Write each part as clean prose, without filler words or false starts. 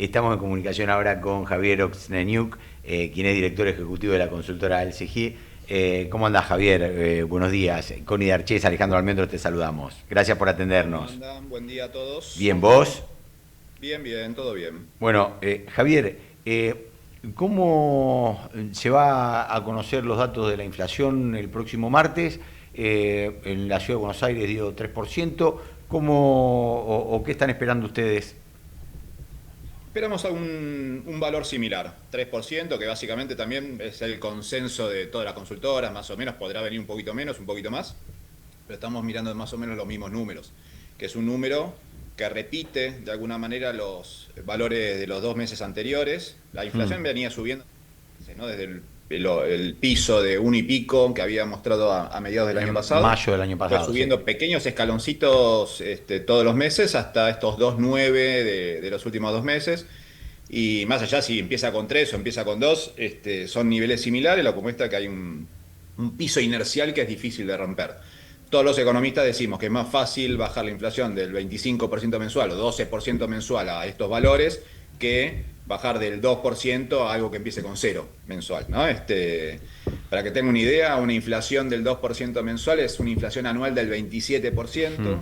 Estamos en comunicación ahora con Javier Oxneniuk, quien es director ejecutivo de la consultora LCG. ¿Cómo andás, Javier? Buenos días. Connie D'Arches, Alejandro Almendro, te saludamos. Gracias por ¿Cómo atendernos. andan? Buen día a todos. Bien, ¿vos? Bien, bien, todo bien. Bueno, Javier, ¿cómo se va a conocer los datos de la inflación el próximo martes? En la Ciudad de Buenos Aires dio 3%. ¿O qué están esperando ustedes? Esperamos a un valor similar, 3%, que básicamente también es el consenso de todas las consultoras, más o menos, podrá venir un poquito menos, un poquito más, pero estamos mirando más o menos los mismos números, que es un número que repite de alguna manera los valores de los 2 meses anteriores. La inflación Mm. venía subiendo, ¿no? Desde el piso de 1 y pico que había mostrado a mediados del año En pasado. mayo del año Fue pasado, sí. subiendo pequeños escaloncitos todos los meses hasta estos 2,9 de los últimos 2 meses. Y más allá si empieza con 3 o empieza con 2, son niveles similares, lo que muestra que hay un piso inercial que es difícil de romper. Todos los economistas decimos que es más fácil bajar la inflación del 25% mensual o 12% mensual a estos valores que bajar del 2% a algo que empiece con cero mensual, ¿no? Para que tenga una idea, una inflación del 2% mensual es una inflación anual del 27% Mm.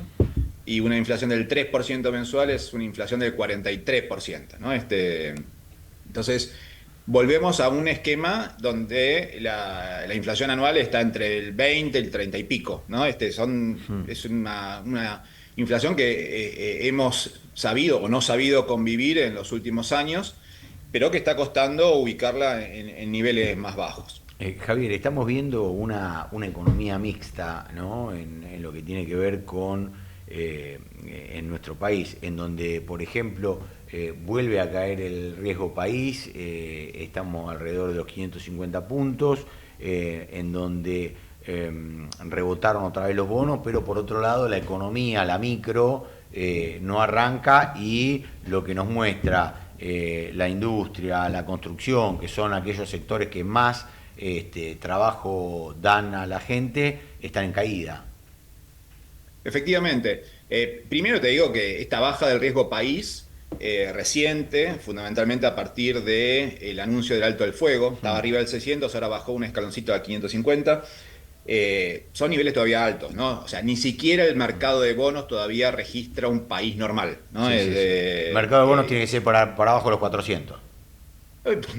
y una inflación del 3% mensual es una inflación del 43%, ¿no? Entonces, volvemos a un esquema donde la inflación anual está entre el 20 y el 30 y pico, ¿no? Es una inflación que hemos sabido o no sabido convivir en los últimos años, pero que está costando ubicarla en niveles más bajos. Javier, estamos viendo una economía mixta, ¿no? En lo que tiene que ver con en nuestro país, en donde, por ejemplo, vuelve a caer el riesgo país, estamos alrededor de los 550 puntos, en donde rebotaron otra vez los bonos, pero por otro lado la economía, la micro, no arranca y lo que nos muestra la industria, la construcción, que son aquellos sectores que más trabajo dan a la gente, están en caída. Efectivamente. Primero te digo que esta baja del riesgo país reciente, fundamentalmente a partir del anuncio del alto del fuego, estaba Mm. arriba del 600, ahora bajó un escaloncito a 550. Son niveles todavía altos, ¿no? O sea, ni siquiera el mercado de bonos todavía registra un país normal, ¿no? Sí, sí, sí. El mercado de bonos tiene que ser por abajo de los 400.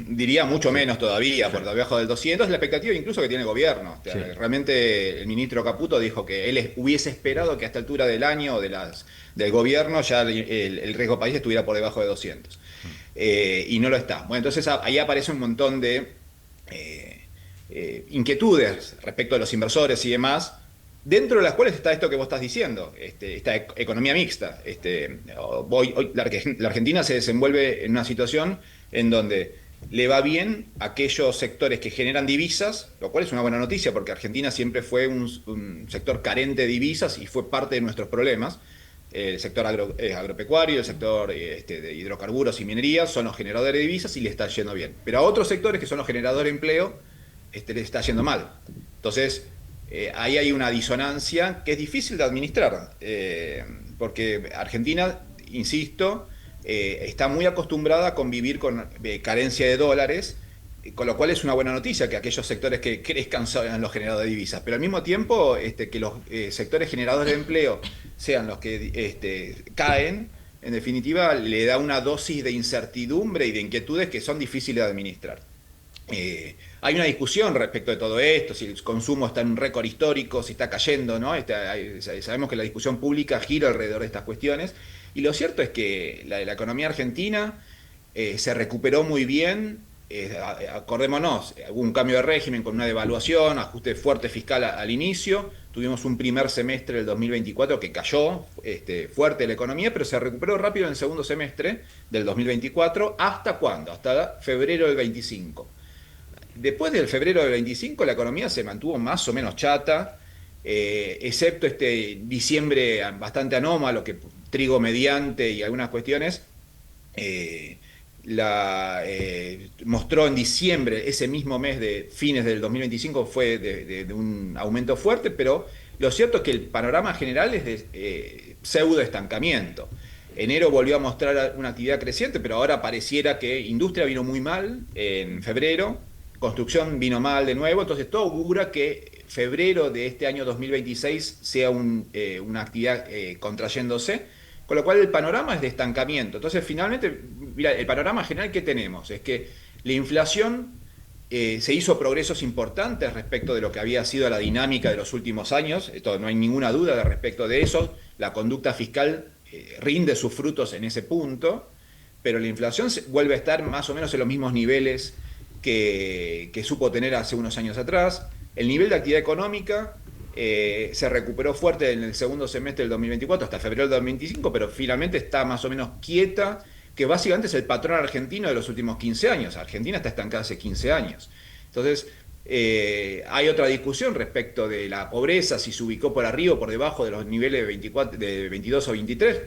Diría mucho Sí, menos todavía, sí. por debajo del 200, la expectativa incluso que tiene el gobierno. O sea, Sí. realmente el ministro Caputo dijo que él hubiese esperado que a esta altura del año del gobierno ya el riesgo país estuviera por debajo de 200. Y no lo está. Bueno, entonces ahí aparece un montón de eh, inquietudes respecto a los inversores y demás, dentro de las cuales está esto que vos estás diciendo, esta economía mixta. Hoy la Argentina se desenvuelve en una situación en donde le va bien a aquellos sectores que generan divisas, lo cual es una buena noticia porque Argentina siempre fue un sector carente de divisas y fue parte de nuestros problemas. El sector agropecuario, el sector de hidrocarburos y minería son los generadores de divisas y le está yendo bien. Pero a otros sectores que son los generadores de empleo, le está yendo mal. Entonces, ahí hay una disonancia que es difícil de administrar, porque Argentina, insisto, está muy acostumbrada a convivir con carencia de dólares, con lo cual es una buena noticia que aquellos sectores que crezcan sean los generadores de divisas, pero al mismo tiempo que los sectores generadores de empleo sean los que caen, en definitiva le da una dosis de incertidumbre y de inquietudes que son difíciles de administrar. Hay una discusión respecto de todo esto, si el consumo está en un récord histórico, si está cayendo, ¿no? Sabemos que la discusión pública gira alrededor de estas cuestiones, y lo cierto es que la economía argentina se recuperó muy bien. Acordémonos, hubo un cambio de régimen con una devaluación, ajuste fuerte fiscal al inicio, tuvimos un primer semestre del 2024 que cayó fuerte la economía, pero se recuperó rápido en el segundo semestre del 2024. ¿Hasta cuándo? Hasta febrero del 25. Después del febrero del 25 la economía se mantuvo más o menos chata, excepto este diciembre bastante anómalo, que trigo mediante y algunas cuestiones, eh, mostró en diciembre, ese mismo mes de fines del 2025, fue de un aumento fuerte, pero lo cierto es que el panorama general es de pseudo estancamiento. Enero volvió a mostrar una actividad creciente, pero ahora pareciera que industria vino muy mal en febrero, construcción vino mal de nuevo, entonces todo augura que febrero de este año 2026 sea una actividad contrayéndose, con lo cual el panorama es de estancamiento. Entonces finalmente, mira, el panorama general que tenemos es que la inflación se hizo progresos importantes respecto de lo que había sido la dinámica de los últimos años, esto no hay ninguna duda de respecto de eso, la conducta fiscal rinde sus frutos en ese punto, pero la inflación vuelve a estar más o menos en los mismos niveles que supo tener hace unos años atrás. El nivel de actividad económica se recuperó fuerte en el segundo semestre del 2024 hasta febrero del 2025, pero finalmente está más o menos quieta, que básicamente es el patrón argentino de los últimos 15 años. Argentina está estancada hace 15 años. Entonces, hay otra discusión respecto de la pobreza, si se ubicó por arriba o por debajo de los niveles de 22 o 23.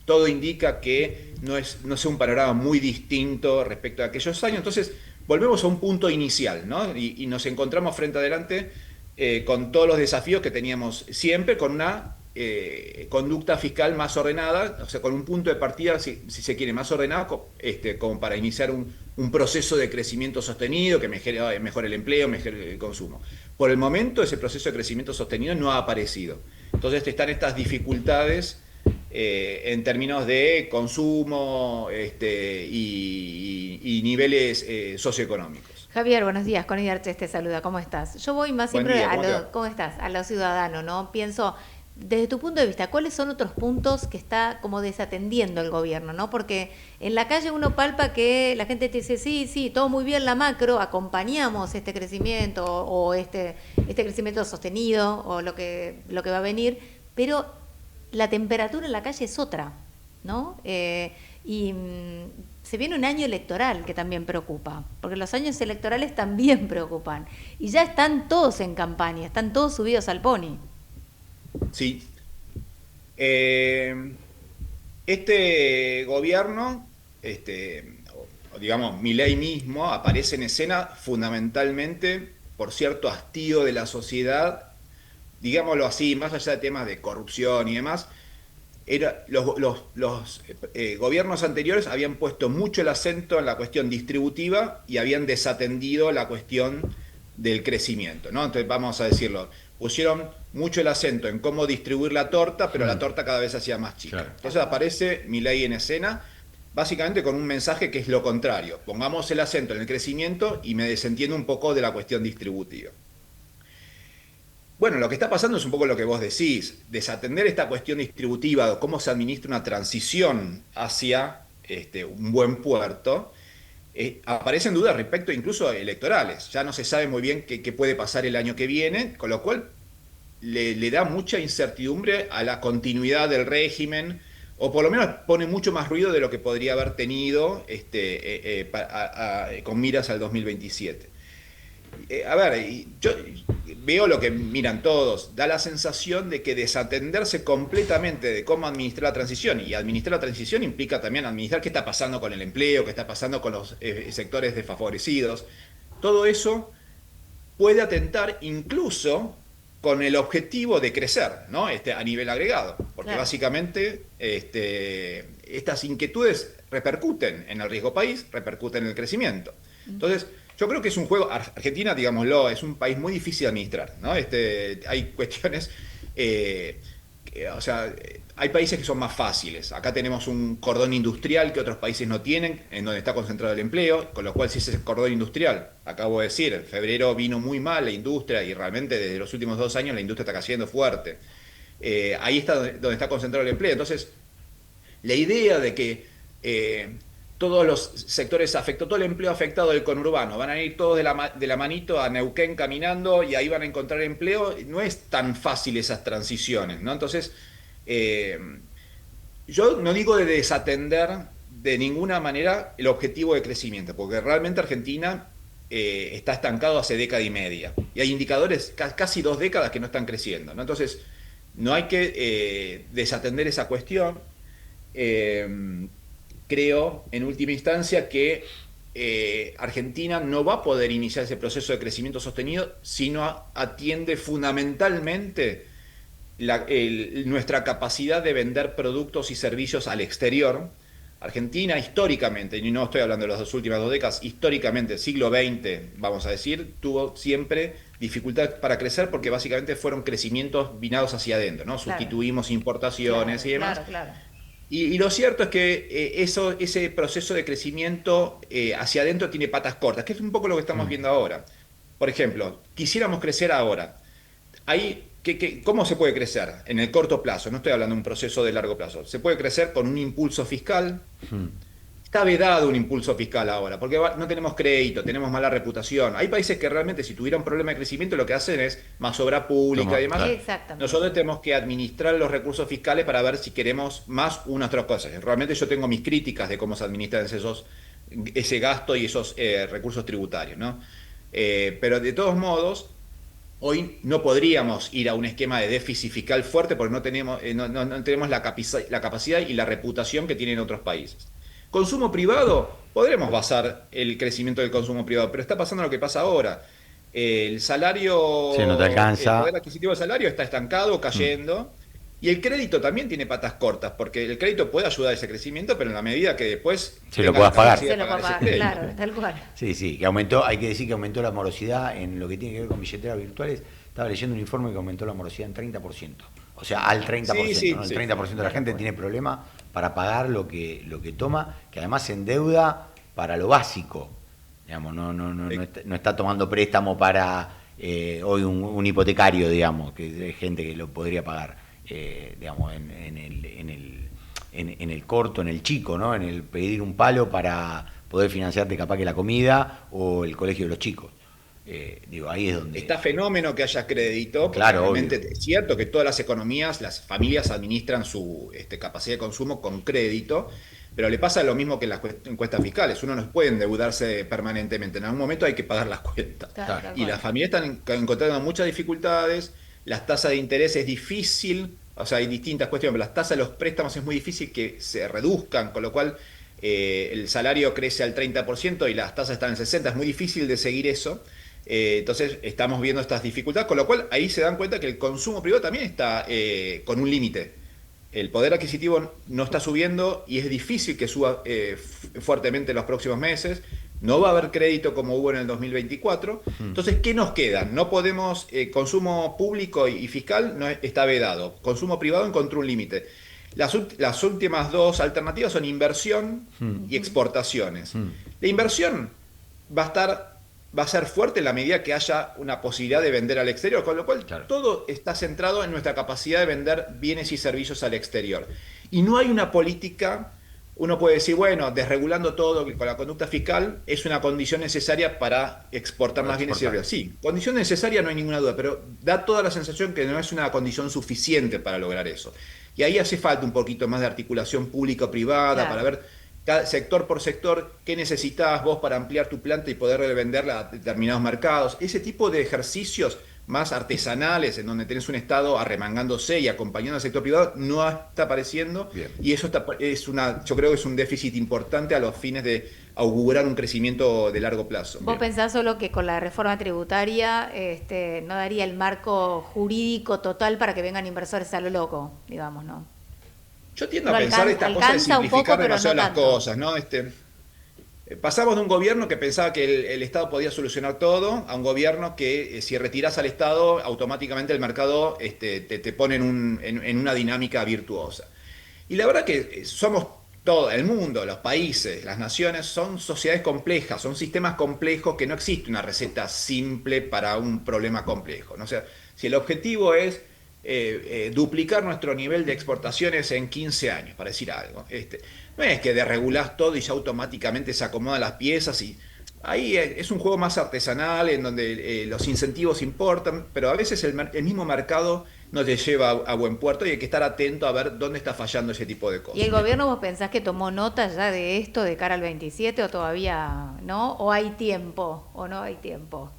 Todo indica que no es un panorama muy distinto respecto a aquellos años. Entonces, volvemos a un punto inicial, ¿no? Y nos encontramos frente adelante con todos los desafíos que teníamos siempre, con una conducta fiscal más ordenada, o sea, con un punto de partida, si se quiere, más ordenado, como para iniciar un proceso de crecimiento sostenido que mejore el empleo, mejore el consumo. Por el momento, ese proceso de crecimiento sostenido no ha aparecido. Entonces están estas dificultades en términos de consumo y niveles socioeconómicos. Javier, buenos días. Connie Arches te saluda. ¿Cómo estás? Yo voy más Buen siempre día, ¿cómo estás? A lo ciudadano, ¿no? Pienso, desde tu punto de vista, ¿cuáles son otros puntos que está como desatendiendo el gobierno, ¿no? Porque en la calle uno palpa que la gente te dice, sí, todo muy bien la macro, acompañamos este crecimiento o este crecimiento sostenido o lo que va a venir, pero la temperatura en la calle es otra, ¿no? Se viene un año electoral que también preocupa, porque los años electorales también preocupan. Y ya están todos en campaña, están todos subidos al pony. Sí. Este gobierno, digamos, Milei mismo, aparece en escena fundamentalmente por cierto hastío de la sociedad, digámoslo así, más allá de temas de corrupción y demás. Los gobiernos anteriores habían puesto mucho el acento en la cuestión distributiva y habían desatendido la cuestión del crecimiento, ¿no? Entonces, vamos a decirlo, pusieron mucho el acento en cómo distribuir la torta, pero la torta cada vez se hacía más chica. Claro. Entonces aparece Milei en escena, básicamente con un mensaje que es lo contrario. Pongamos el acento en el crecimiento y me desentiendo un poco de la cuestión distributiva. Bueno, lo que está pasando es un poco lo que vos decís, desatender esta cuestión distributiva, cómo se administra una transición hacia un buen puerto. Aparecen dudas respecto incluso a electorales. Ya no se sabe muy bien qué puede pasar el año que viene, con lo cual le da mucha incertidumbre a la continuidad del régimen, o por lo menos pone mucho más ruido de lo que podría haber tenido con miras al 2027. A ver, yo veo lo que miran todos, da la sensación de que desatenderse completamente de cómo administrar la transición, y administrar la transición implica también administrar qué está pasando con el empleo, qué está pasando con los sectores desfavorecidos. Todo eso puede atentar incluso con el objetivo de crecer, ¿no? A nivel agregado, porque claro, básicamente estas inquietudes repercuten en el riesgo país, repercuten en el crecimiento. Entonces, yo creo que es un juego, Argentina, digámoslo, es un país muy difícil de administrar, ¿no? Hay cuestiones, o sea, hay países que son más fáciles. Acá tenemos un cordón industrial que otros países no tienen, en donde está concentrado el empleo, con lo cual si ese cordón industrial, acabo de decir, en febrero vino muy mal la industria y realmente desde los últimos 2 años la industria está cayendo fuerte. Ahí está donde está concentrado el empleo. Entonces, la idea de que todos los sectores afectados, todo el empleo afectado del conurbano, van a ir todos de la manito a Neuquén caminando y ahí van a encontrar empleo, no es tan fácil esas transiciones, ¿no? Entonces, yo no digo de desatender de ninguna manera el objetivo de crecimiento, porque realmente Argentina está estancado hace década y media, y hay indicadores, casi 2 décadas que no están creciendo, ¿no? Entonces, no hay que desatender esa cuestión. Creo, en última instancia, que Argentina no va a poder iniciar ese proceso de crecimiento sostenido si no atiende fundamentalmente nuestra capacidad de vender productos y servicios al exterior. Argentina históricamente, y no estoy hablando de las últimas 2 décadas, históricamente, siglo XX, vamos a decir, tuvo siempre dificultad para crecer porque básicamente fueron crecimientos vinados hacia adentro, ¿no? Claro. Sustituimos importaciones y demás. Claro. Y lo cierto es que ese proceso de crecimiento hacia adentro tiene patas cortas, que es un poco lo que estamos viendo ahora. Por ejemplo, quisiéramos crecer ahora. ¿Cómo se puede crecer en el corto plazo? No estoy hablando de un proceso de largo plazo. Se puede crecer con un impulso fiscal. Está vedado un impulso fiscal ahora, porque no tenemos crédito, tenemos mala reputación. Hay países que realmente si tuvieran problema de crecimiento lo que hacen es más obra pública y demás. Claro. Exactamente. Nosotros tenemos que administrar los recursos fiscales para ver si queremos más unas otras cosas. Realmente yo tengo mis críticas de cómo se administran ese gasto y esos recursos tributarios, ¿no? Pero de todos modos, hoy no podríamos ir a un esquema de déficit fiscal fuerte porque no tenemos la capacidad y la reputación que tienen otros países. Consumo privado, podremos basar el crecimiento del consumo privado, pero está pasando lo que pasa ahora. El salario, Sí, no te alcanza. el poder adquisitivo del salario está estancado, cayendo, y el crédito también tiene patas cortas, porque el crédito puede ayudar a ese crecimiento, pero en la medida que después Se lo puedas pagar. Se lo va a pagar, claro, tal cual. Sí, que hay que decir que aumentó la morosidad en lo que tiene que ver con billeteras virtuales. Estaba leyendo un informe que aumentó la morosidad en 30%. O sea, al 30%. Sí, ¿no? El sí. 30% de la gente tiene problema para pagar lo que toma, que además se endeuda para lo básico. Digamos, no está tomando préstamo para hoy un hipotecario, digamos, que hay gente que lo podría pagar, digamos, en el corto, en el chico, ¿no? En el pedir un palo para poder financiarte capaz que la comida o el colegio de los chicos. Ahí es donde... Está fenómeno que haya crédito, Claro, realmente obvio. es cierto que todas las economías, las familias administran su capacidad de consumo con crédito, pero le pasa lo mismo que en las encuestas fiscales. Uno no puede endeudarse permanentemente, en algún momento hay que pagar las cuentas. Claro. Y las familias están encontrando muchas dificultades, las tasas de interés es difícil, o sea, hay distintas cuestiones, pero las tasas de los préstamos es muy difícil que se reduzcan, con lo cual el salario crece al 30% y las tasas están en el 60%, es muy difícil de seguir eso. Entonces estamos viendo estas dificultades, con lo cual ahí se dan cuenta que el consumo privado también está con un límite. El poder adquisitivo no está subiendo y es difícil que suba fuertemente en los próximos meses. No va a haber crédito como hubo en el 2024. Entonces, ¿qué nos queda? No podemos, consumo público y fiscal no está vedado. Consumo privado encontró un límite. Las últimas dos alternativas son inversión y exportaciones. La inversión va a ser fuerte en la medida que haya una posibilidad de vender al exterior, con lo cual Claro. todo está centrado en nuestra capacidad de vender bienes y servicios al exterior. Y no hay una política, uno puede decir, bueno, desregulando todo con la conducta fiscal es una condición necesaria para exportar más bienes y servicios. Sí, condición necesaria no hay ninguna duda, pero da toda la sensación que no es una condición suficiente para lograr eso. Y ahí hace falta un poquito más de articulación público-privada, Claro. para ver cada sector por sector, qué necesitas vos para ampliar tu planta y poder revenderla a determinados mercados. Ese tipo de ejercicios más artesanales, en donde tenés un Estado arremangándose y acompañando al sector privado, no está apareciendo. Bien. Y eso yo creo que es un déficit importante a los fines de augurar un crecimiento de largo plazo. ¿Vos pensás solo que con la reforma tributaria no daría el marco jurídico total para que vengan inversores a lo loco, digamos, ¿no? Yo tiendo No a pensar esta cosa de alcanza un simplificar poco, pero demasiado no las tanto. cosas, ¿no? Pasamos de un gobierno que pensaba que el Estado podía solucionar todo a un gobierno que si retiras al Estado, automáticamente el mercado te pone en una dinámica virtuosa. Y la verdad que somos todo, el mundo, los países, las naciones, son sociedades complejas, son sistemas complejos que no existe una receta simple para un problema complejo, ¿no? O sea, si el objetivo es duplicar nuestro nivel de exportaciones en 15 años, para decir algo. No es que desregulás todo y ya automáticamente se acomodan las piezas y ahí es un juego más artesanal en donde los incentivos importan, pero a veces el mismo mercado no te lleva a buen puerto y hay que estar atento a ver dónde está fallando ese tipo de cosas. ¿Y el gobierno vos pensás que tomó nota ya de esto de cara al 27 o todavía no? ¿O hay tiempo o no hay tiempo?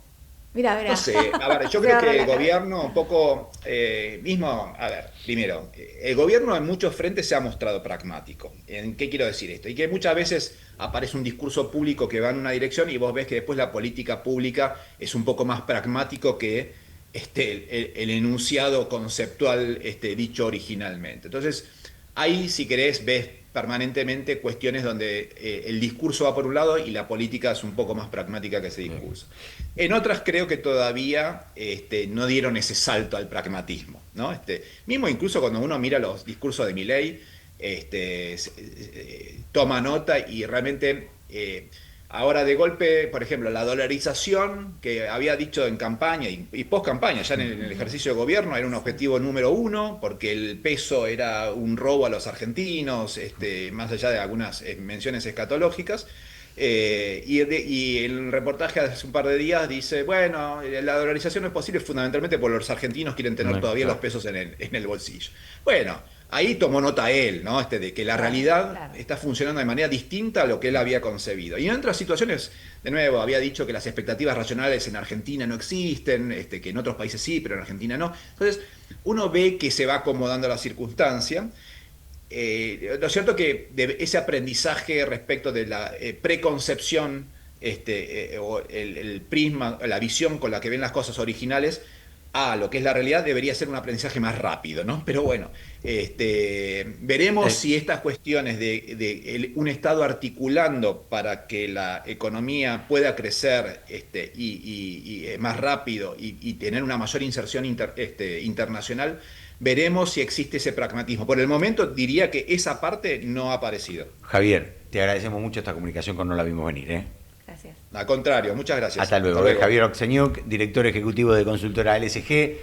Mira. No sé, a ver, yo Se creo agarra que la el cabeza. gobierno un poco a ver, primero, el gobierno en muchos frentes se ha mostrado pragmático. ¿En qué quiero decir esto? Y que muchas veces aparece un discurso público que va en una dirección y vos ves que después la política pública es un poco más pragmático que el enunciado conceptual dicho originalmente. Entonces, ahí, si querés, ves permanentemente cuestiones donde el discurso va por un lado y la política es un poco más pragmática que ese discurso. En otras creo que todavía no dieron ese salto al pragmatismo, ¿no? Mismo incluso cuando uno mira los discursos de Milei, toma nota y realmente ahora de golpe, por ejemplo, la dolarización que había dicho en campaña y post campaña, ya en el ejercicio de gobierno, era un objetivo número uno, porque el peso era un robo a los argentinos, más allá de algunas menciones escatológicas. Y el reportaje hace un par de días dice, bueno, la dolarización no es posible fundamentalmente porque los argentinos quieren tener todavía los pesos en el bolsillo. Bueno, ahí tomó nota él, ¿no? De que la realidad está funcionando de manera distinta a lo que él había concebido. Y en otras situaciones, de nuevo, había dicho que las expectativas racionales en Argentina no existen, que en otros países sí, pero en Argentina no. Entonces, uno ve que se va acomodando la circunstancia. Lo cierto que de ese aprendizaje respecto de la preconcepción, o el prisma, la visión con la que ven las cosas originales, a lo que es la realidad, debería ser un aprendizaje más rápido, ¿no? Pero bueno, veremos si estas cuestiones de un Estado articulando para que la economía pueda crecer y más rápido y tener una mayor inserción internacional, veremos si existe ese pragmatismo. Por el momento diría que esa parte no ha aparecido. Javier, te agradecemos mucho esta comunicación con No la vimos venir, ¿eh? Gracias. Al contrario, muchas gracias. Hasta luego. Javier Okseñuk, director ejecutivo de consultora LSG.